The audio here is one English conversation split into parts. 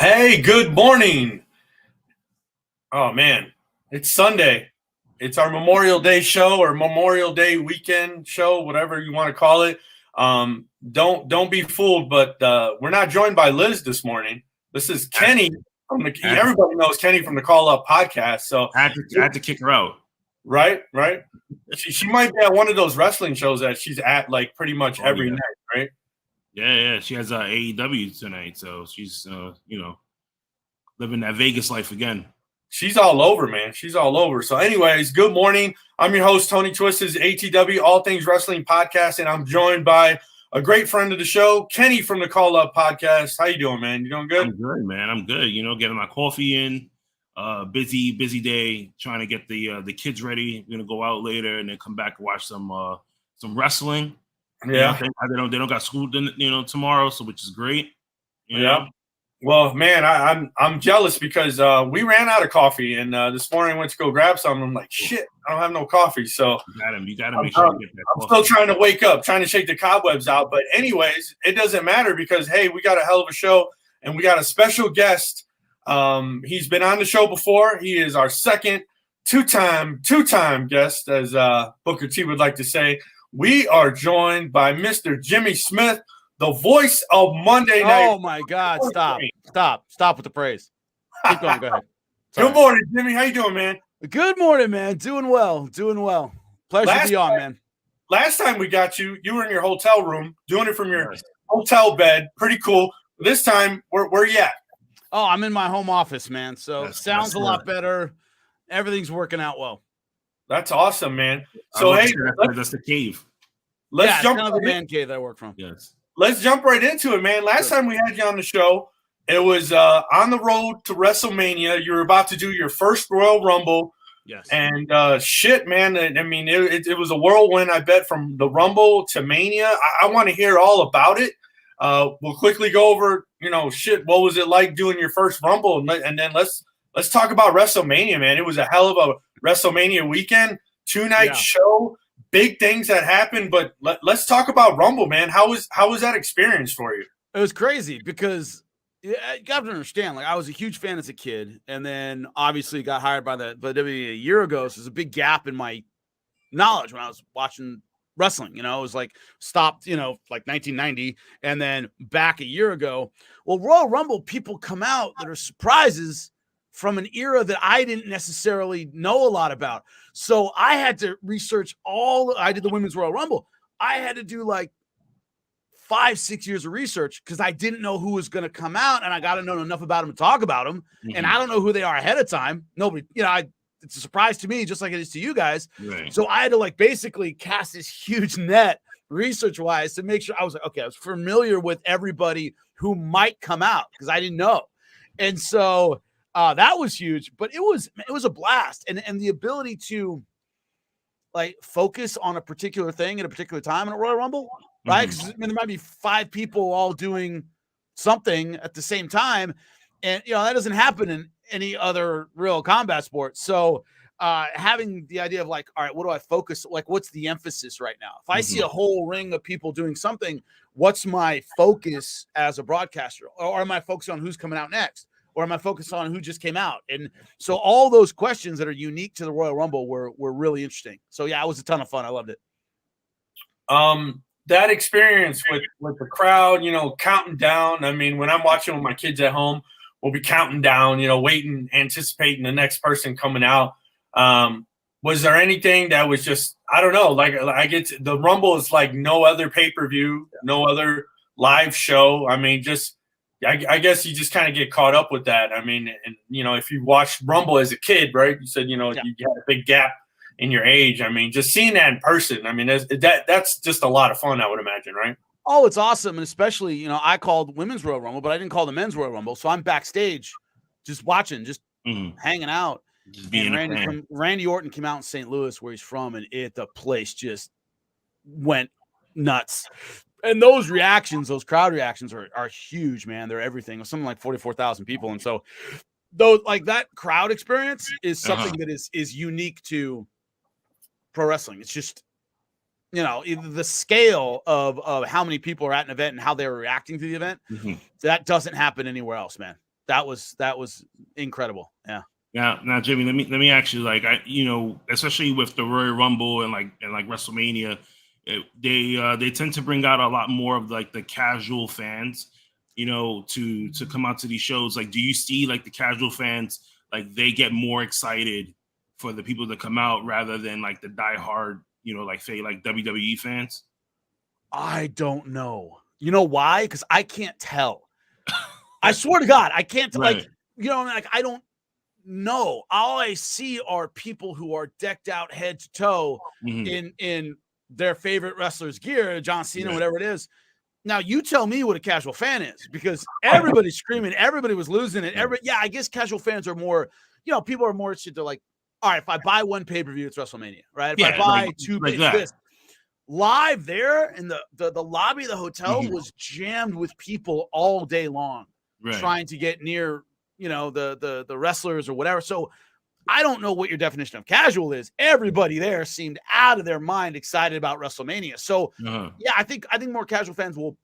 Hey, good morning. Oh man, it's Sunday. It's our Memorial Day show or Memorial Day weekend show, whatever you want to call it. Don't be fooled, but we're not joined by Liz this morning. This is Kenny from everybody knows Kenny from the Call Up podcast. So I had to kick her out. Right. She might be at one of those wrestling shows that she's at like pretty much every night, right? Yeah. She has AEW tonight, so she's living that Vegas life again. She's all over, man. She's all over. So, anyways, good morning. I'm your host, Tony Twist's ATW All Things Wrestling Podcast, and I'm joined by a great friend of the show, Kenny from the Call Up Podcast. How you doing, man? You doing good? I'm good, man. I'm good. Getting my coffee in. Busy day trying to get the kids ready. We're gonna go out later and then come back and watch some wrestling. Yeah, they don't got school tomorrow, so which is great. Yeah. Well, man, I'm jealous because we ran out of coffee, and this morning I went to go grab some. I'm like, shit, I don't have no coffee. So you gotta make sure you get that coffee. I'm still trying to wake up, trying to shake the cobwebs out. But anyways, it doesn't matter because hey, we got a hell of a show, and we got a special guest. He's been on the show before. He is our second two-time guest, as Booker T would like to say. We are joined by Mr. Jimmy Smith, the voice of Monday Night. Oh my God! Stop with the praise. Keep going. Go ahead. Sorry. Good morning, Jimmy. How you doing, man? Good morning, man. Doing well. Pleasure to be on, man. Last time we got you, you were in your hotel room doing it from your hotel bed. Pretty cool. This time, where you at? Oh, I'm in my home office, man. So sounds a lot better. Everything's working out well. That's awesome, man. So hey, that's the cave. Let's jump into the man cave that I work from. Yes. Let's jump right into it, man. Last time we had you on the show, it was on the road to WrestleMania. You were about to do your first Royal Rumble. Yes. And shit, man. I mean, it was a whirlwind, I bet, from the Rumble to Mania. I want to hear all about it. We'll quickly go over, what was it like doing your first Rumble? And then let's talk about WrestleMania, man. It was a hell of a WrestleMania weekend, 2-night show, big things that happened. But let's talk about Rumble, man. How was that experience for you? It was crazy because you got to understand, like I was a huge fan as a kid, and then obviously got hired by the WWE a year ago. So there's a big gap in my knowledge when I was watching wrestling. It was like stopped, like 1990, and then back a year ago. Well, Royal Rumble, people come out that are surprises from an era that I didn't necessarily know a lot about. So I had to research I did the Women's Royal Rumble. I had to do like 5-6 years of research because I didn't know who was going to come out, and I got to know enough about them to talk about them. Mm-hmm. And I don't know who they are ahead of time. Nobody, it's a surprise to me, just like it is to you guys. Right. So I had to like basically cast this huge net research-wise to make sure I was like, okay, I was familiar with everybody who might come out because I didn't know. And so that was huge, but it was a blast. And the ability to like focus on a particular thing at a particular time in a Royal Rumble, right? Because there might be 5 people all doing something at the same time. And, that doesn't happen in any other real combat sport. So having the idea of like, all right, what do I focus? Like, what's the emphasis right now? If I see a whole ring of people doing something, what's my focus as a broadcaster? Or am I focused on who's coming out next? Or am I focused on who just came out? And so all those questions that are unique to the Royal Rumble were really interesting. So yeah, it was a ton of fun. I loved it. That experience with the crowd, counting down. I mean, when I'm watching with my kids at home, we'll be counting down, waiting, anticipating the next person coming out. Was there anything that was just, I don't know, like I get the Rumble is like no other pay-per-view, no other live show. I mean, I guess you just kind of get caught up with that. I mean, and if you watched Rumble as a kid, right? You said, you had a big gap in your age. I mean, just seeing that in person, I mean, that's just a lot of fun, I would imagine, right? Oh, it's awesome. And especially, I called Women's Royal Rumble, but I didn't call the Men's Royal Rumble. So I'm backstage just watching, just hanging out. And Randy Orton came out in St. Louis, where he's from, and the place just went nuts. And those reactions, those crowd reactions are huge, man. They're everything. It was something like 44,000 people. And so though, like that crowd experience is something that is unique to pro wrestling. It's just, the scale of how many people are at an event and how they're reacting to the event. That doesn't happen anywhere else, man. that was incredible. Yeah. Now, Jimmy, let me ask you, like, especially with the Royal Rumble and WrestleMania, they tend to bring out a lot more of like the casual fans, to come out to these shows. Like, do you see like the casual fans, like they get more excited for the people to come out rather than like the diehard, like say like WWE fans? I don't know. You know why? Because I can't tell. I swear to God, I can't Right. I don't know. All I see are people who are decked out head to toe in their favorite wrestler's gear, John Cena, whatever it is. Now you tell me what a casual fan is, because everybody's screaming, everybody was losing it. I guess casual fans are more, people are more interested. They're like, all right, if I buy one pay-per-view, it's WrestleMania, right? If I buy two, it's this. Live there in the lobby of the hotel was jammed with people all day long, trying to get near, the wrestlers or whatever. So I don't know what your definition of casual is. Everybody there seemed out of their mind excited about WrestleMania. So I think more casual fans will,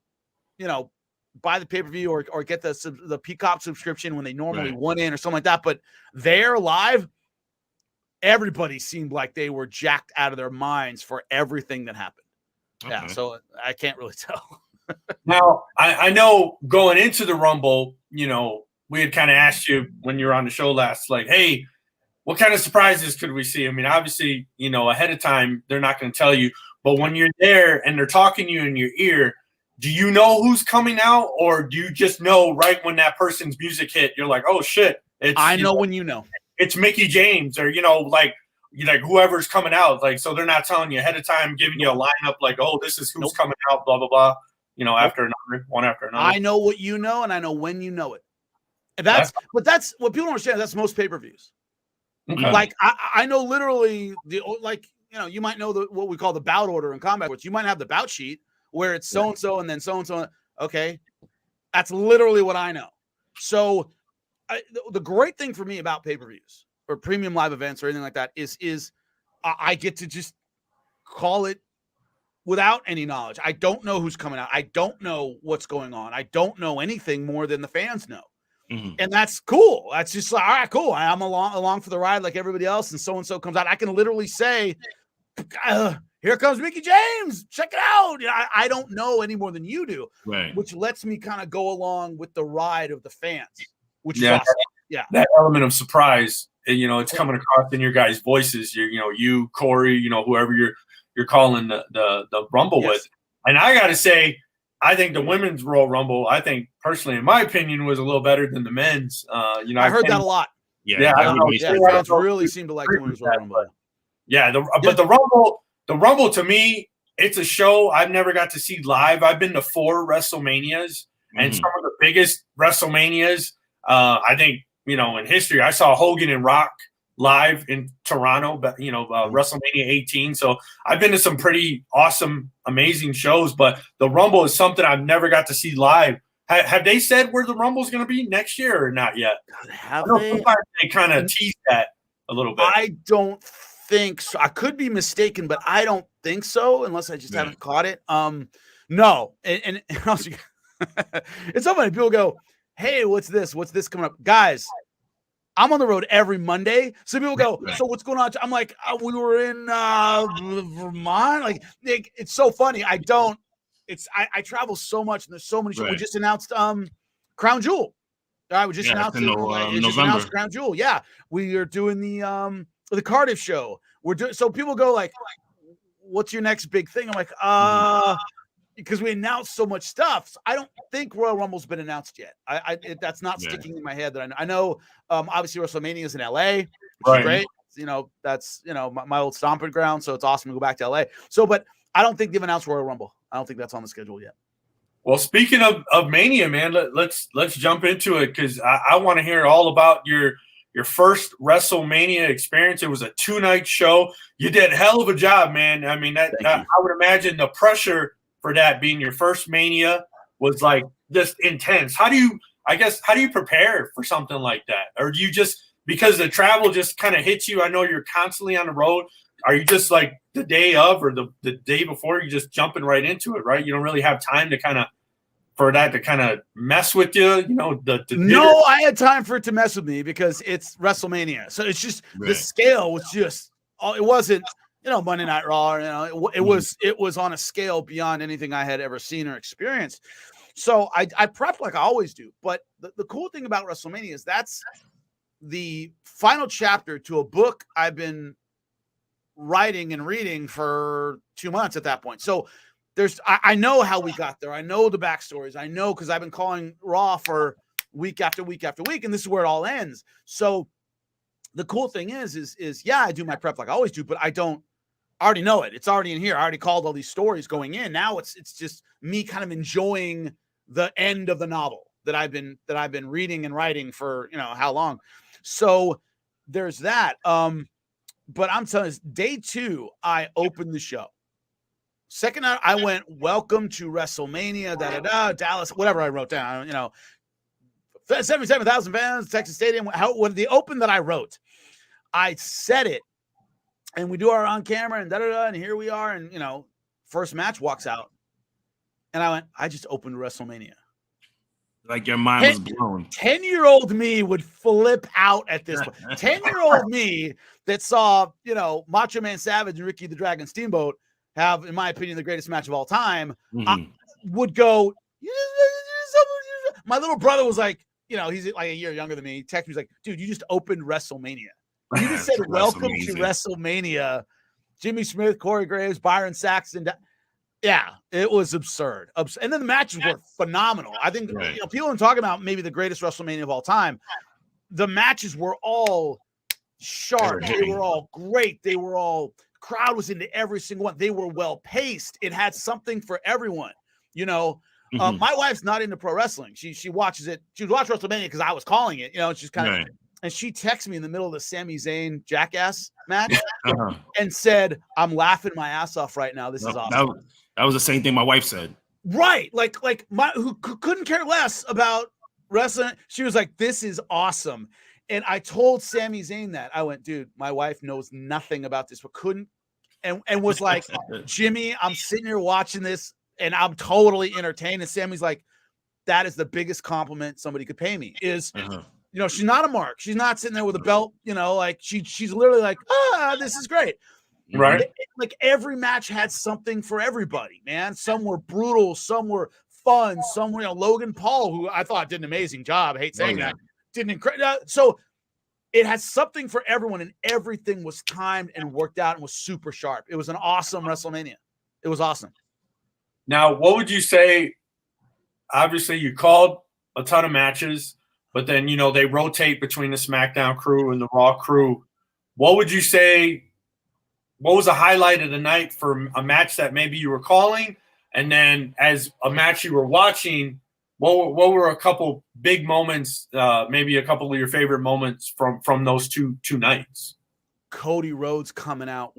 buy the pay-per-view or get the Peacock subscription when they normally want in or something like that. But there live, everybody seemed like they were jacked out of their minds for everything that happened. Okay. Yeah, so I can't really tell. Now, I know going into the Rumble, we had kind of asked you when you were on the show last, like, hey, what kind of surprises could we see? I mean, obviously, ahead of time, they're not going to tell you. But when you're there and they're talking to you in your ear, do you know who's coming out? Or do you just know right when that person's music hit, you're like, oh, shit. I know when you know. It's Mickey James or, like whoever's coming out. Like, so they're not telling you ahead of time, giving you a lineup like, oh, this is who's coming out, blah, blah, blah, after another, one after another. I know what you know, and I know when you know it. And that's what people don't understand. That's most pay-per-views. Okay. Like, I know literally you might know what we call the bout order in combat sports. You might have the bout sheet where it's so-and-so and then so-and-so. Okay. That's literally what I know. So the great thing for me about pay-per-views or premium live events or anything like that is I get to just call it without any knowledge. I don't know who's coming out. I don't know what's going on. I don't know anything more than the fans know. And that's cool. That's just like, all right, cool. I'm along for the ride like everybody else, and so-and-so comes out. I can literally say, here comes Mickey James. Check it out. I don't know any more than you do, which lets me kind of go along with the ride of the fans, which is awesome. Yeah. That element of surprise, it's coming across in your guys' voices. You, Corey, whoever you're calling the Rumble with. And I got to say, I think the women's Royal Rumble, I think personally, in my opinion, was a little better than the men's. I heard that a lot. Fans really seem to like the women's Royal Rumble. But the Rumble to me, it's a show I've never got to see live. I've been to 4 WrestleManias, and some of the biggest WrestleManias. I think in history, I saw Hogan and Rock live in Toronto, but WrestleMania 18. So I've been to some pretty awesome, amazing shows, but the Rumble is something I've never got to see live. Have they said where the Rumble is going to be next year or not yet? They kind of teased that a little bit. I don't think so. I could be mistaken, but I don't think so unless I just haven't caught it. No. And also, it's so funny. People go, hey, what's this? What's this coming up? Guys, I'm on the road every Monday. So people go, so what's going on? I'm like, we were in Vermont. Like, it's so funny. I travel so much and there's so many shows. We just announced Crown Jewel. We just announced announced Crown Jewel. Yeah. We are doing the Cardiff show. So people go like, what's your next big thing? I'm like, because we announced so much stuff. So I don't think Royal Rumble's been announced yet. That's not sticking in my head. That I know. Obviously, WrestleMania is in LA, which is great. That's my old stomping ground. So it's awesome to go back to LA. So, but I don't think they've announced Royal Rumble. I don't think that's on the schedule yet. Well, speaking of Mania, man, let's jump into it because I want to hear all about your first WrestleMania experience. It was a 2-night show. You did a hell of a job, man. I mean, I would imagine the pressure for that being your first Mania was like just intense. How do you prepare for something like that? Or do you just, because the travel just kind of hits you? I know you're constantly on the road. Are you just like the day of or the day before, you're just jumping right into it, right? You don't really have time to kind of for that to kind of mess with you? You know, no, I had time for it to mess with me because it's WrestleMania. So it's just the scale was just it wasn't, you know, Monday Night Raw. You know, it was on a scale beyond anything I had ever seen or experienced. So I prepped like I always do. But the cool thing about WrestleMania is that's the final chapter to a book I've been writing and reading for 2 months at that point. So I know how we got there. I know the backstories. I know because I've been calling Raw for week after week after week, and this is where it all ends. So the cool thing is yeah, I do my prep like I always do, but I already know it. It's already in here. I already called all these stories going in. Now it's just me kind of enjoying the end of the novel that I've been reading and writing for, you know, how long. So there's that. But I'm telling you, day 2, I opened the show. Second night, I went, welcome to WrestleMania, Dallas, whatever I wrote down, you know, 77,000 fans, Texas Stadium. When the open that I wrote, I said it, and we do our on camera and and here we are. And, you know, first match walks out, and I went, I just opened WrestleMania. Like your mind was blown. 10-year-old me would flip out at this point. 10-year-old me that saw, you know, Macho Man Savage and Ricky the Dragon Steamboat have, in my opinion, the greatest match of all time, would go, my little brother was like, you know, he's like a year younger than me. He texted me, he's like, dude, you just opened WrestleMania. You just said, welcome to WrestleMania. Jimmy Smith, Corey Graves, Byron Saxton. Yeah, it was absurd. And then the matches were phenomenal. I think, you know, people are talking about maybe the greatest WrestleMania of all time. The matches were all sharp. They were all great. They were all, crowd was into every single one. They were well paced. It had something for everyone. You know, my wife's not into pro wrestling. She watches it. She would watch WrestleMania because I was calling it. You know, she's kind of, and she texted me in the middle of the Sami Zayn Jackass match and said, "I'm laughing my ass off right now. This is awesome." That was the same thing my wife said. Right, like who couldn't care less about wrestling. She was like, "This is awesome." And I told Sami Zayn that. I went, dude, my wife knows nothing about this, but couldn't, and was like, Jimmy, I'm sitting here watching this, and I'm totally entertained. And Sammy's like, that is the biggest compliment somebody could pay me. Is, you know, she's not a mark. She's not sitting there with a belt, you know, like she's literally like, this is great. Right. Like every match had something for everybody, man. Some were brutal, some were fun, some were, you know, Logan Paul, who I thought did an amazing job. I hate saying that. Didn't incredible. So it had something for everyone, and everything was timed and worked out and was super sharp. It was an awesome WrestleMania. It was awesome. Now, what would you say? Obviously, you called a ton of matches, but then, you know, they rotate between the SmackDown crew and the Raw crew. What would you say? What was a highlight of the night for a match that maybe you were calling? And then as a match you were watching, what were a couple big moments, maybe a couple of your favorite moments from those two nights? Cody Rhodes coming out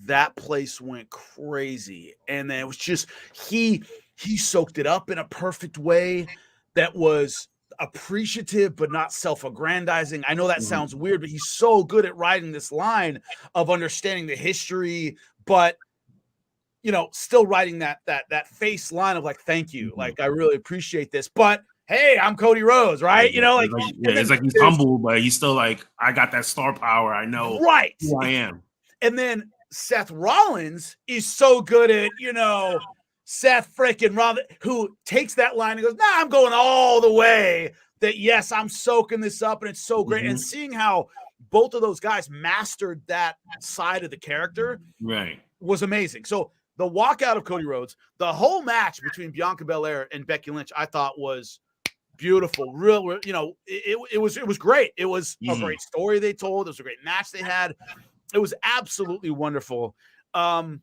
that place went crazy. And then it was just, he soaked it up in a perfect way that was appreciative, but not self-aggrandizing. I know that sounds weird, but he's so good at writing this line of understanding the history, but, you know, still writing that face line of like, thank you. Like, I really appreciate this, but hey, I'm Cody Rhodes, right? You know, like, it's like he's humble, but he's still like, I got that star power. I know who I am. And then Seth Rollins is so good at, you know, Seth freaking Rollins, who takes that line and goes, nah, I'm going all the way. That, yes, I'm soaking this up, and it's so great. And seeing how both of those guys mastered that side of the character was amazing. So the walkout of Cody Rhodes, the whole match between Bianca Belair and Becky Lynch, I thought was beautiful. Real, you know, it was great. It was a great story they told. It was a great match they had. It was absolutely wonderful. The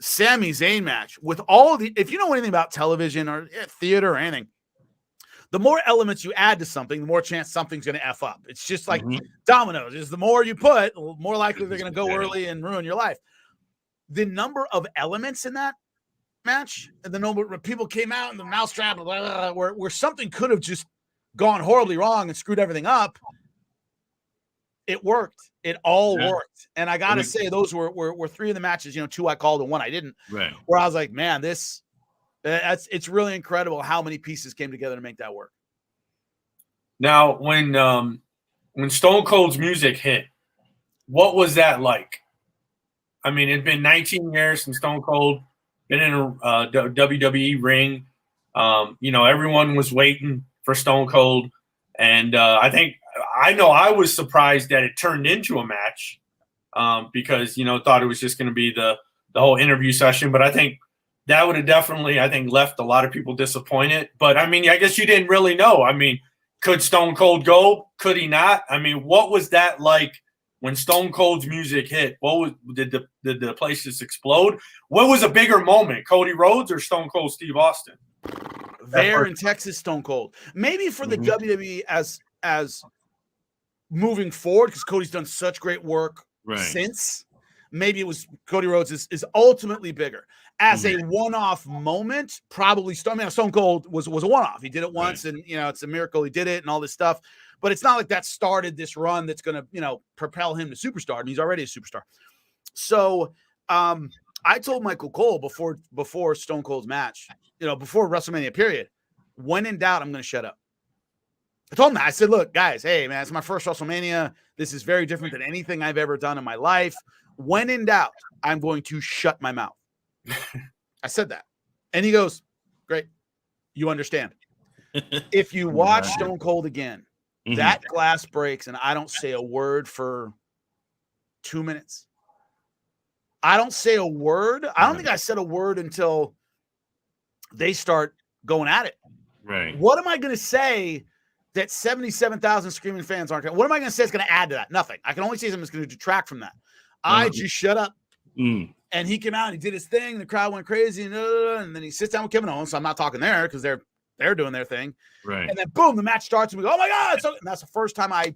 Sami Zayn match with all of the, if you know anything about television or theater or anything, the more elements you add to something, the more chance something's going to F up. It's just like dominoes. Is the more you put, the more likely they're going to go early and ruin your life. The number of elements in that match, and the number of people came out and the mousetrap, where something could have just gone horribly wrong and screwed everything up. it worked. It all Yeah. worked. And I got to say, those were 3 of the matches, 2 I called and 1 I didn't. Right. Where I was like, man, it's really incredible how many pieces came together to make that work. Now, when Stone Cold's music hit, what was that like? I mean, it'd been 19 years since Stone Cold been in a WWE ring. Everyone was waiting for Stone Cold. And I know I was surprised that it turned into a match because, thought it was just going to be the whole interview session. But I think that would have definitely, left a lot of people disappointed. But, I mean, I guess you didn't really know. I mean, could Stone Cold go? Could he not? I mean, what was that like when Stone Cold's music hit? Did the place just explode? What was a bigger moment, Cody Rhodes or Stone Cold Steve Austin? There in Texas, Stone Cold. Maybe for the WWE as moving forward, because Cody's done such great work since. Maybe it was Cody Rhodes is ultimately bigger. As a one-off moment, probably Stone Cold was a one-off. He did it once, and it's a miracle he did it and all this stuff. But it's not like that started this run that's going to propel him to superstar, and he's already a superstar. So I told Michael Cole before Stone Cold's match, before WrestleMania period, when in doubt, I'm going to shut up. I told him that. I said, look, guys, hey, man, it's my first WrestleMania. This is very different than anything I've ever done in my life. When in doubt, I'm going to shut my mouth. I said that. And he goes, great. You understand. If you watch Stone Cold again, that glass breaks and I don't say a word for 2 minutes. I don't say a word. I don't think I said a word until they start going at it. Right. What am I going to say that 77,000 screaming fans aren't? What am I going to say is going to add to that? Nothing. I can only say something that's going to detract from that. I just shut up. And he came out and he did his thing. The crowd went crazy. And then he sits down with Kevin Owens. So I'm not talking there because they're doing their thing. Right. And then boom, the match starts. And we go, oh my God. And that's the first time I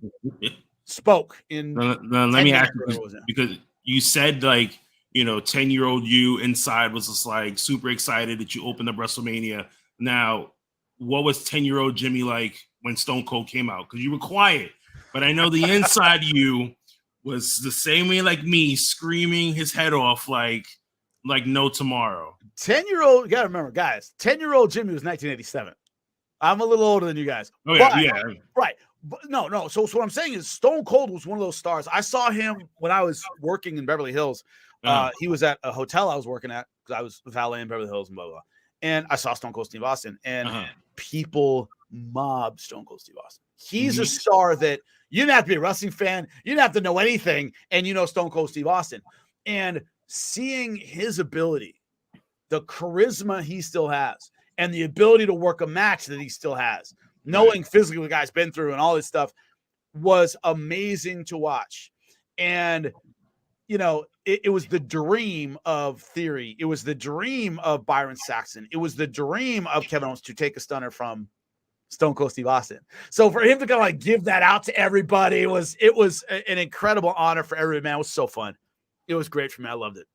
spoke in. Now, let me ask you, because you said 10-year-old you inside was just like super excited that you opened up WrestleMania. Now, what was 10-year-old Jimmy like when Stone Cold came out? Because you were quiet, but I know the inside you was the same way like me, screaming his head off like no tomorrow. 10-year-old, you gotta remember, guys, 10-year-old Jimmy was 1987. I'm a little older than you guys. Oh, yeah. Right. But no. So what I'm saying is Stone Cold was one of those stars. I saw him when I was working in Beverly Hills. He was at a hotel I was working at because I was valet in Beverly Hills and blah, blah, blah. And I saw Stone Cold Steve Austin, and people mobbed Stone Cold Steve Austin. He's a star that you didn't have to be a wrestling fan. You didn't have to know anything, and Stone Cold Steve Austin. And seeing his ability, the charisma he still has, and the ability to work a match that he still has, knowing physically what the guy's been through and all this stuff, was amazing to watch. And it was the dream of Theory. It was the dream of Byron Saxton. It was the dream of Kevin Owens to take a stunner from Stone Cold Steve Austin. So for him to kind of give that out to everybody, it was an incredible honor for everybody, man. It was so fun. It was great for me. I loved it.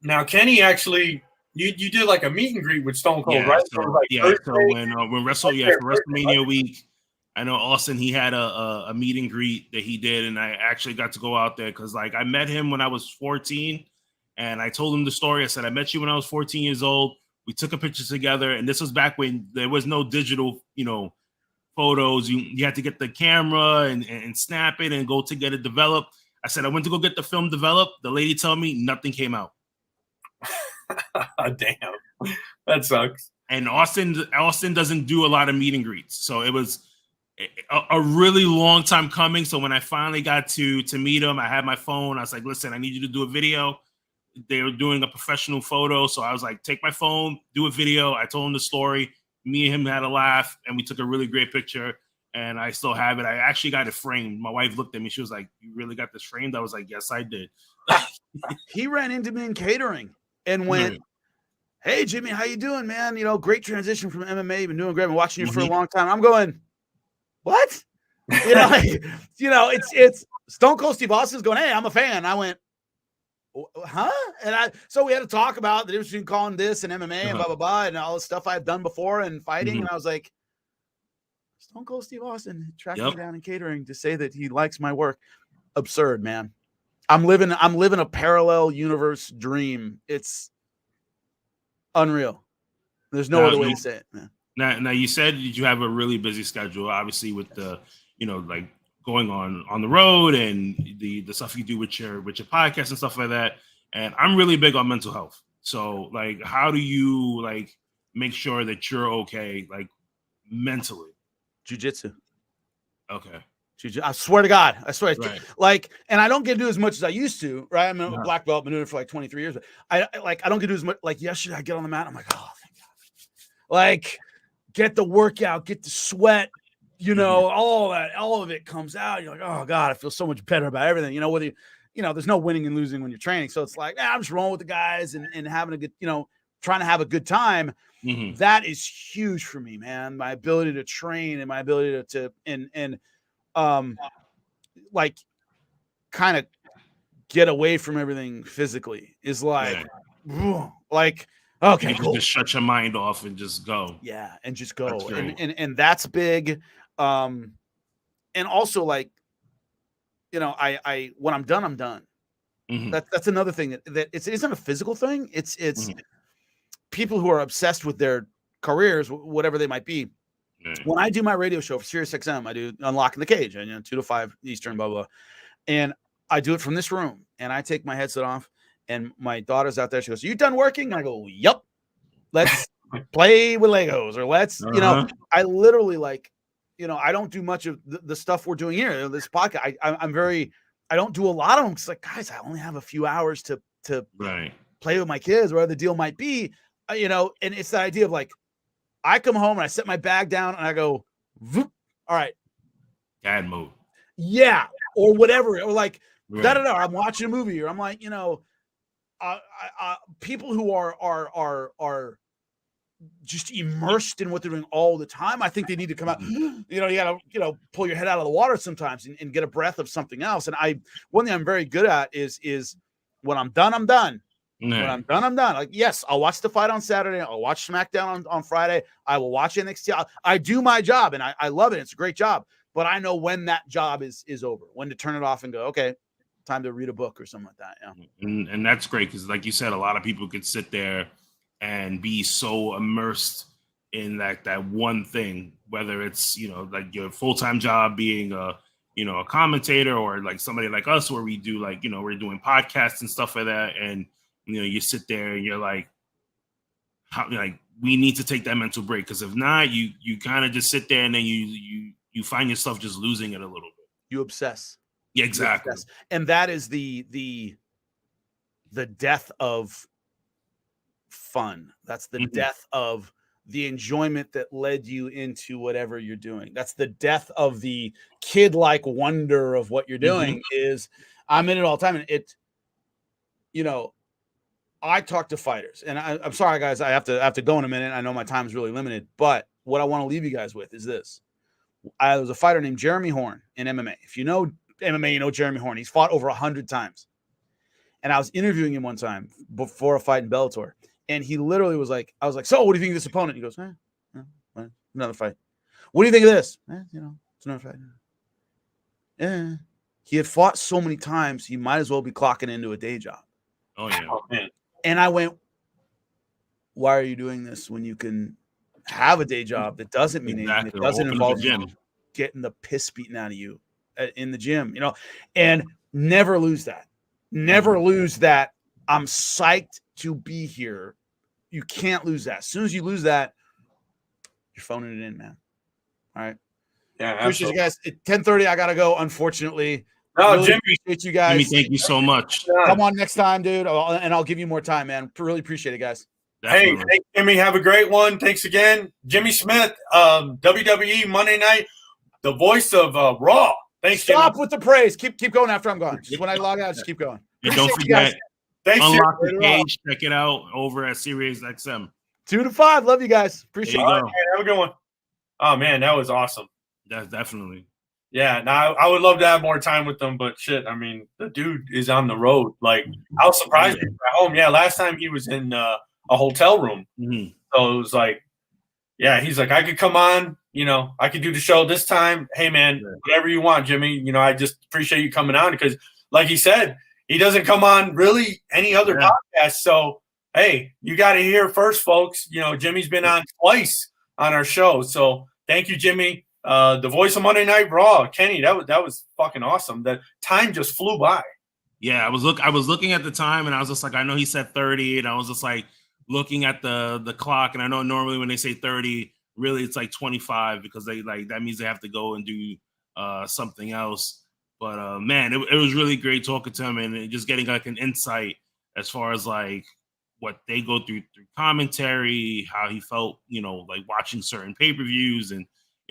Now, Kenny, actually, you did like a meet and greet with Stone Cold, right? So when WrestleMania week, I know Austin, he had a meet and greet that he did, and I actually got to go out there because I met him when I was 14, and I told him the story. I said, I met you when I was 14 years old. We took a picture together, and this was back when there was no digital, photos. You had to get the camera and snap it and go to get it developed. I said, I went to go get the film developed. The lady told me nothing came out. Damn, that sucks. And Austin doesn't do a lot of meet and greets, so it was a really long time coming. So when I finally got to meet him, I had my phone. I was like, listen, I need you to do a video. They were doing a professional photo. So I was like, take my phone, do a video. I told him the story. Me and him had a laugh, and we took a really great picture, and I still have it. I actually got it framed. My wife looked at me. She was like, you really got this framed? I was like, yes, I did. He ran into me in catering and went, hey, Jimmy, how you doing, man? Great transition from MMA. Been doing great. Been watching you for a long time. I'm going, what? It's Stone Cold Steve Austin's going, hey, I'm a fan. I went, huh? And so we had to talk about the difference between calling this and MMA and blah, blah, blah, and all the stuff I've done before and fighting. And I was like, Stone Cold Steve Austin tracked me down in catering to say that he likes my work. absurd, man. I'm living a parallel universe dream. It's unreal. There's no other way to say it, man. Now you said you have a really busy schedule, obviously with the, like going on the road and the stuff you do with your podcast and stuff like that. And I'm really big on mental health. So like, how do you like make sure that you're okay, like mentally? Jiu-jitsu. Okay. I swear to God. I swear. Right. Like, and I don't get to do as much as I used to, right? I'm a black belt, been doing it for like 23 years. But I don't get to do as much. Like yesterday, I get on the mat. I'm like, oh, thank God. Like, get the workout, get the sweat, all of it comes out. You're like, oh God, I feel so much better about everything. Whether there's no winning and losing when you're training. So it's like, I'm just rolling with the guys and having a good, trying to have a good time. Mm-hmm. That is huge for me, man. My ability to train and my ability to like kind of get away from everything physically is like, like, okay, cool. Just shut your mind off and just go. Yeah. And just go. And that's big. And also like, I when I'm done, I'm done. Mm-hmm. That's another thing that it isn't a physical thing. It's people who are obsessed with their careers, whatever they might be. When I do my radio show for Sirius XM, I do Unlocking the Cage, 2 to 5 Eastern, blah, blah. And I do it from this room. And I take my headset off. And my daughter's out there. She goes, "You done working?" And I go, "Yep. Let's play with Legos." Or let's, I literally like, I don't do much of the stuff we're doing here. This podcast, I don't do a lot of them. It's like, guys, I only have a few hours to play with my kids, whatever the deal might be, and it's the idea of like, I come home and I set my bag down and I go, "Voop, all right, dad mode." Yeah. Or whatever. Or like, I'm watching a movie, or I'm like, people who are just immersed in what they're doing all the time. I think they need to come out, you gotta, pull your head out of the water sometimes and get a breath of something else. And one thing I'm very good at is when I'm done, I'm done. When I'm done, I'm done. Like, yes, I'll watch the fight on Saturday. I'll watch SmackDown on Friday. I will watch NXT. I do my job, and I love it. It's a great job. But I know when that job is over, when to turn it off and go, okay, time to read a book or something like that. Yeah. And that's great because, like you said, a lot of people could sit there and be so immersed in that one thing, whether it's, like your full-time job being a commentator, or like somebody like us where we do like, we're doing podcasts and stuff like that. And, you sit there and you're like, we need to take that mental break. Because if not, you kind of just sit there and then you find yourself just losing it a little bit. You obsess. Yeah, exactly. And that is the death of fun. That's the death of the enjoyment that led you into whatever you're doing. That's the death of the kid-like wonder of what you're doing. Is I'm in it all the time. And it, I talk to fighters, and I'm sorry, guys, I have to go in a minute. I know my time is really limited, but what I want to leave you guys with is this. There was a fighter named Jeremy Horn in MMA. If you know MMA, you know Jeremy Horn. He's fought over 100 times. And I was interviewing him one time before a fight in Bellator. And he literally was like, I was like, "So what do you think of this opponent?" He goes, another fight. "What do you think of this?" It's another fight. Yeah. He had fought so many times, he might as well be clocking into a day job. Oh, yeah. Oh, man. And I went, why are you doing this when you can have a day job that doesn't mean anything? It doesn't involve getting the piss beaten out of you in the gym, and never lose that. Never lose that. I'm psyched to be here. You can't lose that. As soon as you lose that, you're phoning it in, man. All right. Yeah. Appreciate you guys. At 10:30, I got to go, unfortunately. No, really Jimmy. Appreciate you guys. Jimmy, thank you so much. Come on next time, dude. And I'll give you more time, man. Really appreciate it, guys. Definitely. Hey, thanks, Jimmy. Have a great one. Thanks again. Jimmy Smith, WWE Monday Night, the voice of Raw. Thanks, Stop Jimmy. with the praise. Keep going after I'm gone. Just when I log out, just keep going. And don't forget, thanks, Unlock the Cage. Check it out over at Sirius XM. 2 to 5. Love you guys. Appreciate it. Right, have a good one. Oh, man, that was awesome. That's definitely. Yeah, now I would love to have more time with them, but shit, I mean, the dude is on the road. Like, I was surprised he was at home. Yeah, last time he was in a hotel room. Mm-hmm. So it was like, yeah, he's like, I could come on, I could do the show this time. Hey, man, whatever you want, Jimmy. I just appreciate you coming on because, like he said, he doesn't come on really any other podcast. So, hey, you got to hear first, folks. Jimmy's been on twice on our show. So thank you, Jimmy. The voice of Monday Night Raw, Kenny, that was fucking awesome. That time just flew by. Yeah, I was looking at the time and I was just like, I know he said 30, and I was just like looking at the clock, and I know normally when they say 30, really it's like 25 because they that means they have to go and do something else. But man, it was really great talking to him and just getting like an insight as far as like what they go through commentary, how he felt, like watching certain pay-per-views. And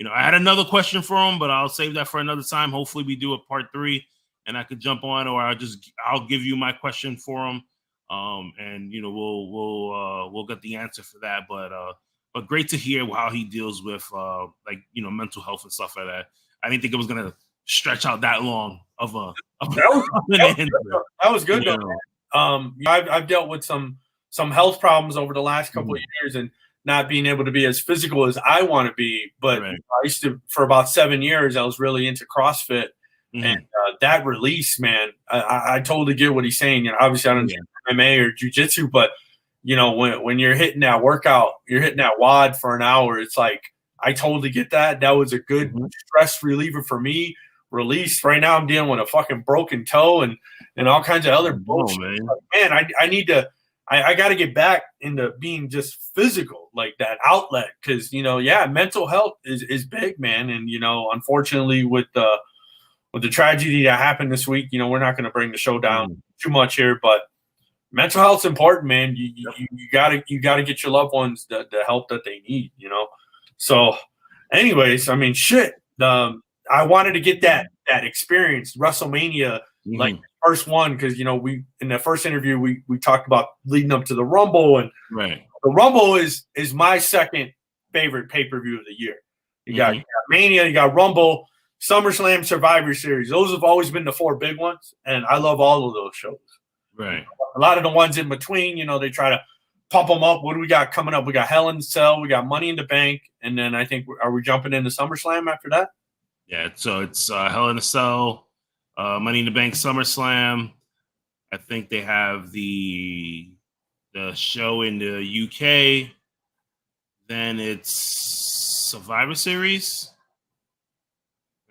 I had another question for him, but I'll save that for another time. Hopefully we do a part 3 and I could jump on, or I'll give you my question for him. And we'll get the answer for that. But great to hear how he deals with mental health and stuff like that. I didn't think it was gonna stretch out that long of that was good though. I've dealt with some health problems over the last couple of years and not being able to be as physical as I want to be. But I used to, for about 7 years, I was really into CrossFit. And that release, man, I totally get what he's saying. Obviously I don't do MMA or jiu-jitsu, but when you're hitting that workout, you're hitting that WOD for an hour. It's like, I totally get that. That was a good stress reliever for me. Release. Right now I'm dealing with a fucking broken toe and all kinds of other bullshit. Man, I need to, I got to get back into being just physical, like that outlet. Cause mental health is big, man. And, unfortunately with the tragedy that happened this week, we're not going to bring the show down too much here, but mental health's important, man. You gotta get your loved ones the help that they need, So anyways, I mean, shit. I wanted to get that experience, WrestleMania, like first one, because we in the first interview we talked about leading up to the Rumble, and the Rumble is my second favorite pay-per-view of the year. You got Mania, you got Rumble, SummerSlam, Survivor Series. Those have always been the 4 big ones, and I love all of those shows. Right. A lot of the ones in between, they try to pump them up. What do we got coming up? We got Hell in a Cell, we got Money in the Bank, and then I think are we jumping into SummerSlam after that? Yeah, so it's Hell in a Cell, Money in the Bank, SummerSlam. I think they have the show in the UK. Then it's Survivor Series.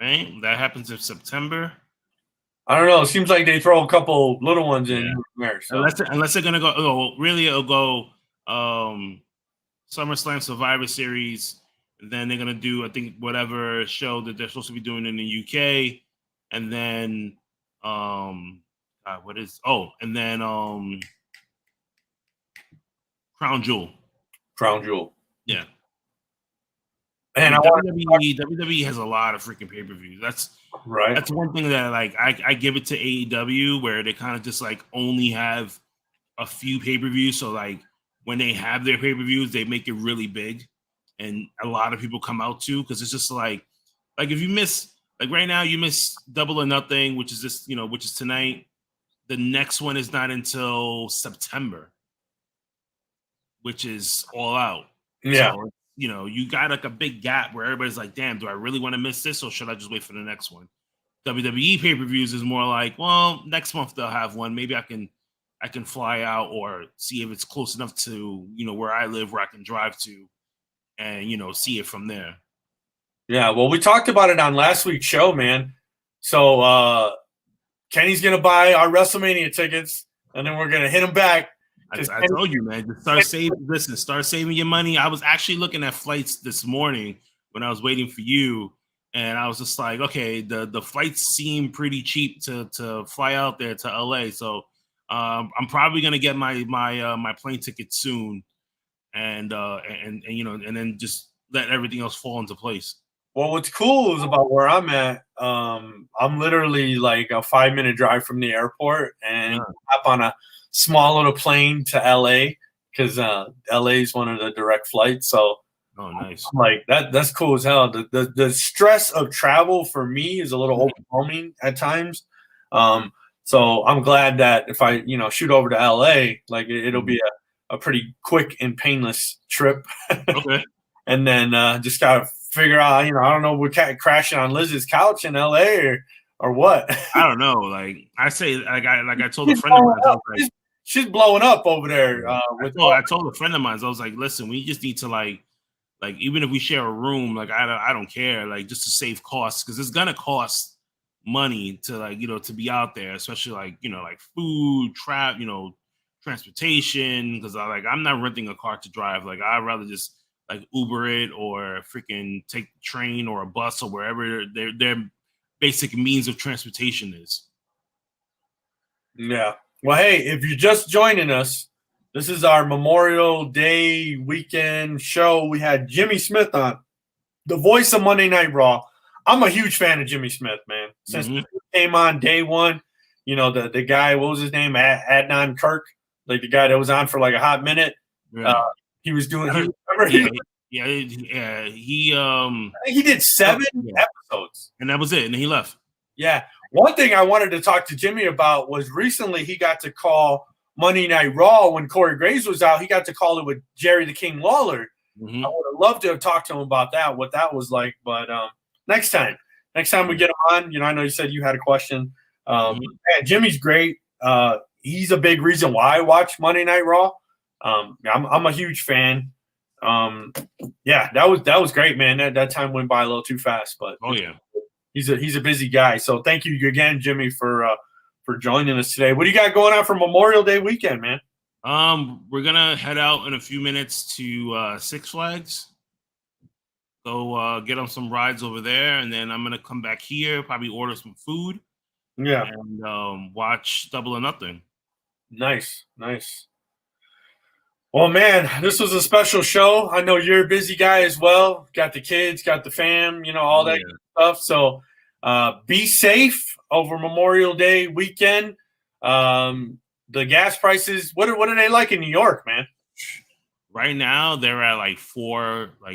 Right? That happens in September. I don't know. It seems like they throw a couple little ones in there. So. Unless they're gonna go, really, it'll go SummerSlam, Survivor Series, and then they're gonna do, I think, whatever show that they're supposed to be doing in the UK, and then Crown Jewel. Crown Jewel. Yeah. And WWE has a lot of freaking pay-per-views. That's right. That's one thing that I give it to AEW, where they kind of just only have a few pay-per-views. So when they have their pay-per-views, they make it really big, and a lot of people come out too, because it's just like if you miss, right now you miss Double or Nothing, which is which is tonight. The next one is not until September, which is All Out. Yeah. So, you got a big gap where everybody's like, damn, do I really want to miss this, or should I just wait for the next one? WWE pay-per-views is more like, well, next month they'll have one. Maybe I can fly out or see if it's close enough to, where I live, where I can drive to and, see it from there. Yeah, well, we talked about it on last week's show, man. So Kenny's going to buy our WrestleMania tickets, and then we're going to hit him back. I told you, man, just start saving your money. I was actually looking at flights this morning when I was waiting for you, and I was just like, okay, the flights seem pretty cheap to fly out there to LA. So I'm probably gonna get my plane ticket soon, and then just let everything else fall into place. Well, what's cool is about where I'm at. I'm literally like a 5-minute drive from the airport, and hop on a small little plane to LA, because LA is one of the direct flights. So nice. Like that's cool as hell. The stress of travel for me is a little overwhelming at times. So I'm glad that if I shoot over to LA, it'll be a pretty quick and painless trip. Okay. And then just gotta figure out, I don't know, we're crashing on Liz's couch in LA or what. I don't know. Like I say, I told a friend of mine, I was like, she's blowing up over there. I told a friend of mine, I was like, listen, we just need to like even if we share a room, like I don't care, like just to save costs, because it's gonna cost money to like to be out there, especially like food, transportation, because I'm not renting a car to drive. Like I'd rather just like Uber it or freaking take the train or a bus or wherever their basic means of transportation is. Yeah. Well, hey, if you're just joining us, this is our Memorial Day weekend show. We had Jimmy Smith on, the voice of Monday Night Raw. I'm a huge fan of Jimmy Smith, man. Since he came on day one, the guy, what was his name? Adnan Kirk, like the guy that was on for like a hot minute. Yeah. He was doing. He did 7 episodes, and that was it. And he left. Yeah. One thing I wanted to talk to Jimmy about was recently he got to call Monday Night Raw when Corey Graves was out. He got to call it with Jerry the King Lawler. I would have loved to have talked to him about that, what that was like. But next time we get him on, I know you said you had a question. Man, Jimmy's great. He's a big reason why I watch Monday Night Raw. I'm a huge fan. Yeah, that was great, man. That time went by a little too fast, but he's a busy guy. So thank you again, Jimmy, for joining us today. What do you got going on for Memorial Day weekend, man? We're gonna head out in a few minutes to Six Flags. Go get on some rides over there, and then I'm gonna come back here, probably order some food. Yeah, and watch Double or Nothing. Nice. Well, man, this was a special show. I know you're a busy guy as well. Got the kids, got the fam, all that stuff. So be safe over Memorial Day weekend. The gas prices, what are they like in New York, man? Right now, they're at like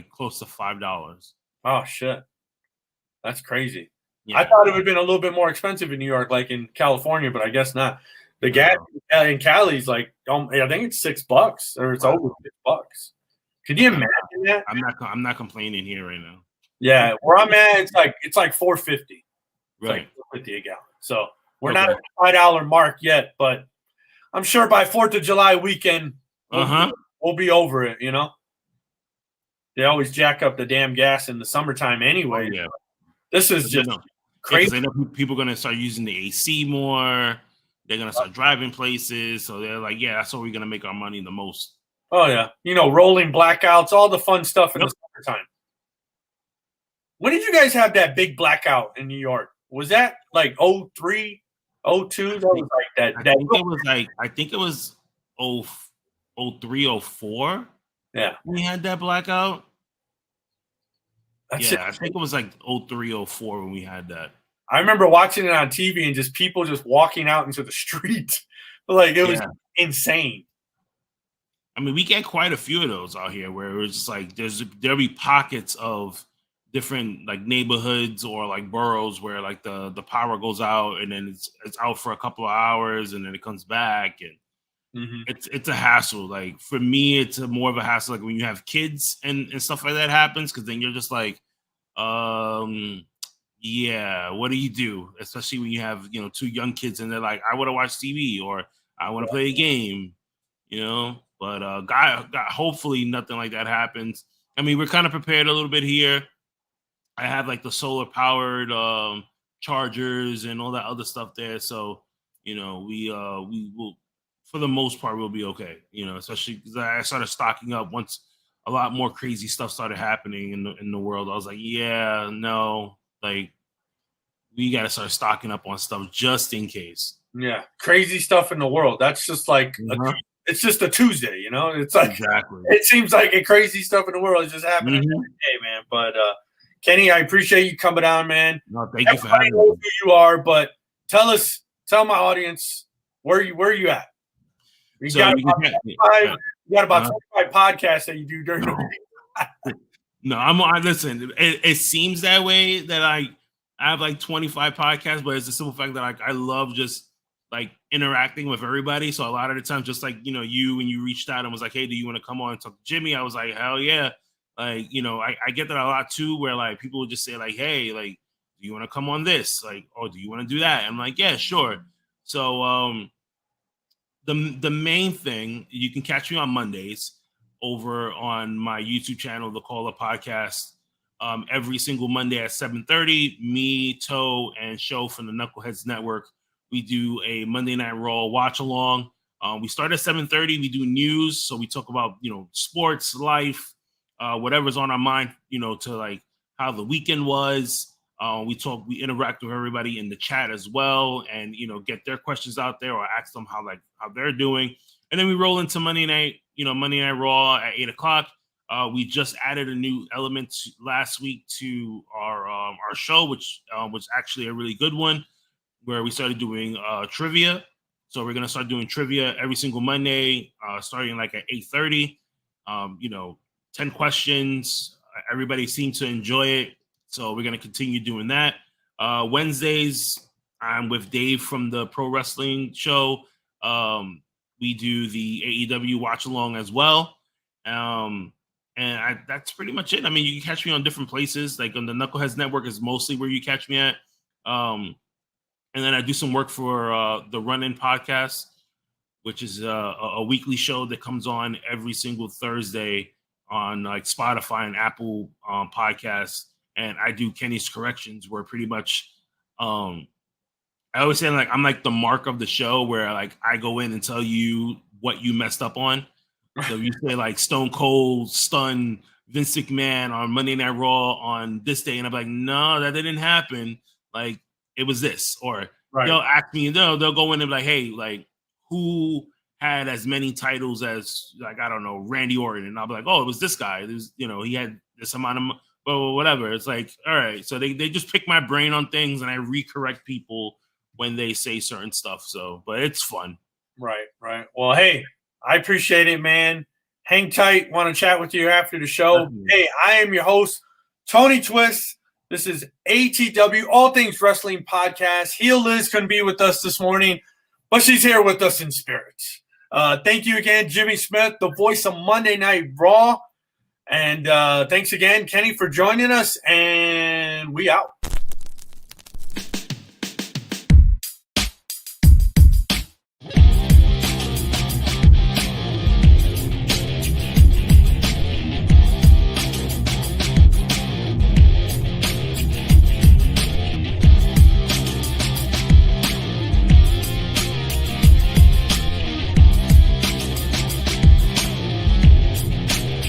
close to $5. Oh, shit. That's crazy. Yeah. I thought it would have been a little bit more expensive in New York, like in California, but I guess not. The gas in Cali is like, I think it's $6 or it's over $6. Could you imagine that? I'm not complaining here right now. Yeah, where I'm at, it's like $4.50. It's right. Like $4.50 a gallon. So we're not at the $5 mark yet, but I'm sure by 4th of July weekend, we'll be over it. They always jack up the damn gas in the summertime anyway. Yeah. This is just crazy. They know people are going to start using the AC more. They're going to start driving places. So they're like, yeah, that's where we're going to make our money the most. Oh, yeah. Rolling blackouts, all the fun stuff in the summertime. When did you guys have that big blackout in New York? Was that like 03, 02? That was like that. I think it was 03, 04. Yeah. We had that blackout. I think it was like 03, 04 when we had that. I remember watching it on TV and just people just walking out into the street. Like it was insane. I mean, we get quite a few of those out here where it's just like there'll be pockets of different like neighborhoods or like boroughs where like the power goes out and then it's out for a couple of hours and then it comes back and it's a hassle. Like for me, it's more of a hassle like when you have kids and stuff like that happens, because then you're just like, yeah, what do you do? Especially when you have 2 young kids and they're like, I want to watch TV or I want to play a game, But God, hopefully nothing like that happens. I mean, we're kind of prepared a little bit here. I have like the solar powered chargers and all that other stuff there, so we will, for the most part, we'll be okay. Especially because I started stocking up once a lot more crazy stuff started happening in the world. I was like, yeah, no, like we got to start stocking up on stuff just in case. Yeah, crazy stuff in the world. That's just like it's just a Tuesday, It's like It seems like a crazy stuff in the world is just happening every day, man. But Kenny, I appreciate you coming on, man. No, thank you for having me. Who you are, but tell my audience where you at. You got about 25 podcasts that you do during the week. No, listen. It seems that way that I have like 25 podcasts, but it's a simple fact that I love just like interacting with everybody. So a lot of the time, just like you when you reached out and was like, hey, do you want to come on and talk to Jimmy? I was like, hell yeah. Like, you know, I get that a lot too, where like people will just say like, hey, like, do you want to come on this? Like, or do you want to do that? I'm like, yeah, sure. So the main thing, you can catch me on Mondays over on my YouTube channel, the Dacalluppodcast. Every single Monday at 7:30, me, Toe, and Show from the Knuckleheads Network, we do a Monday Night Raw watch along. We start at 7:30. We do news, so we talk about, you know, sports, life, whatever's on our mind, you know, to like how the weekend was. We interact with everybody in the chat as well, and, you know, get their questions out there or ask them how they're doing. And then we roll into Monday Night Raw at 8:00. We just added a new element last week to our show, which was actually a really good one, where we started doing trivia. So we're gonna start doing trivia every single Monday, starting like at 8:30. You know, 10 questions. Everybody seemed to enjoy it, so we're gonna continue doing that. Wednesdays, I'm with Dave from the Pro Wrestling Show. We do the AEW watch along as well. That's pretty much it. I mean, you can catch me on different places. Like on the Knuckleheads Network is mostly where you catch me at. And then I do some work for the Run-In podcast, which is a weekly show that comes on every single Thursday on like Spotify and Apple podcasts. And I do Kenny's Corrections, where pretty much I always say like I'm like the mark of the show, where like I go in and tell you what you messed up on. So you say like Stone Cold stun Vince McMahon on Monday Night Raw on this day, and I'm like, no, that didn't happen. Like, it was this. Or they'll ask me, they'll go in and be like, hey, like, who had as many titles as, like, I don't know, Randy Orton? And I'll be like, oh, it was this guy. There's, you know, he had this amount of, well, whatever. It's like, all right. So they just pick my brain on things, and I recorrect people when they say certain stuff. So, but it's fun. Right. Well, hey, I appreciate it, man. Hang tight. Want to chat with you after the show. Definitely. Hey, I am your host, Tony Twist. This is ATW, All Things Wrestling Podcast. Heel Liz couldn't be with us this morning, but she's here with us in spirit. Thank you again, Jimmy Smith, the voice of Monday Night Raw. And thanks again, Kenny, for joining us. And we out.